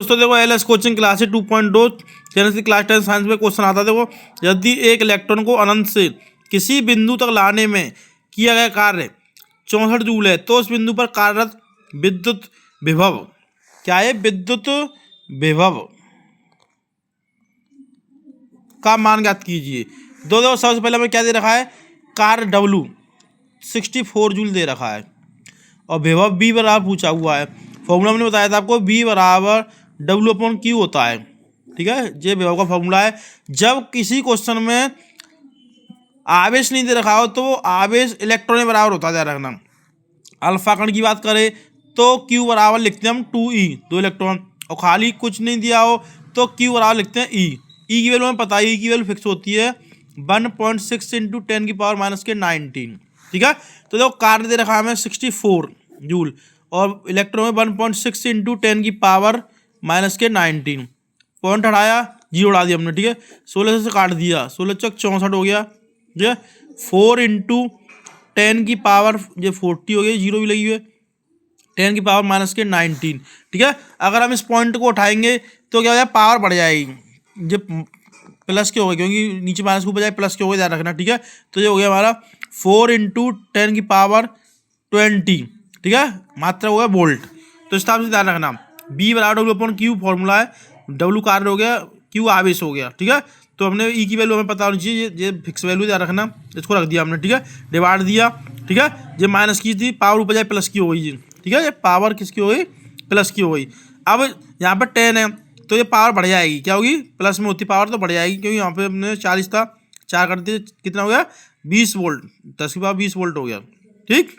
दोस्तों देखो LS coaching classes 2.2 channel की क्लास 10 साइंस में क्वेश्चन आता है। देखो, यदि एक इलेक्ट्रॉन को अनंत से किसी बिंदु तक लाने में किया गया कार्य 64 जूल है, तो उस बिंदु पर कार्यरत विद्युत विभव क्या है? विद्युत विभव का मान ज्ञात कीजिए। दो सबसे पहले हमें क्या दे रखा है? कार्य W 64 जूल दे रखा है और विभव B बराबर पूछा हुआ है। फॉर्मूला मैंने बताया था आपको, B बराबर W/Q होता है। ठीक है, ये विभव का फॉर्मूला है। जब किसी क्वेश्चन में आवेश नहीं दे रखा हो तो आवेश इलेक्ट्रॉन के बराबर होता है, ध्यान रखना। अल्फा कण की बात करें तो Q बराबर लिखते हैं हम 2E, 2 इलेक्ट्रॉन, और खाली कुछ नहीं दिया हो तो Q बराबर लिखते हैं E। E की वैल्यू हमें पता है, E की वैल्यू फिक्स होती है 1.6 × 10⁻⁻19। ठीक है, तो देखो कार्य दे रखा है हमें 64 जूल और इलेक्ट्रॉन में 1.6 × 10⁻⁻19। पॉइंट हटाया, जीरो उड़ा दिया हमने। ठीक है, 16 से काट दिया, 16 चौक 64 हो गया। ठीक है, 4 × 10⁻40 हो गई, जीरो भी लगी हुई है, 10⁻⁻19। ठीक है, अगर हम इस पॉइंट को उठाएंगे तो क्या हो जाएगा? पावर बढ़ जाएगी। जब प्लस के हो गए, क्योंकि नीचे माइनस के बजाय प्लस के हो गए, ध्यान रखना। ठीक है, तो ये हो गया हमारा 4 × 10⁻20। ठीक है, मात्रा हो गया वोल्ट। तो इस हिसाब से ध्यान रखना, B बराबर W/Q फॉर्मूला है, W कार्य हो गया, Q आवेश हो गया। ठीक है, तो हमने E की वैल्यू हमें पता होनी चाहिए, ये फिक्स वैल्यू ध्यान रखना, इसको रख दिया हमने। ठीक है, डिवाइड दिया। ठीक है, ये माइनस की थी, पावर ऊपर जाए प्लस की हो गई जी। ठीक है, ये पावर किसकी हो गई? प्लस की हो गई। अब यहाँ पर 10 है तो ये पावर बढ़ जाएगी, क्या होगी? प्लस में होती पावर तो बढ़ जाएगी, क्योंकि यहाँ पे हमने 40 था, 4 करते कितना हो गया? 20 वोल्ट, 10 की पावर 20 वोल्ट हो गया। ठीक।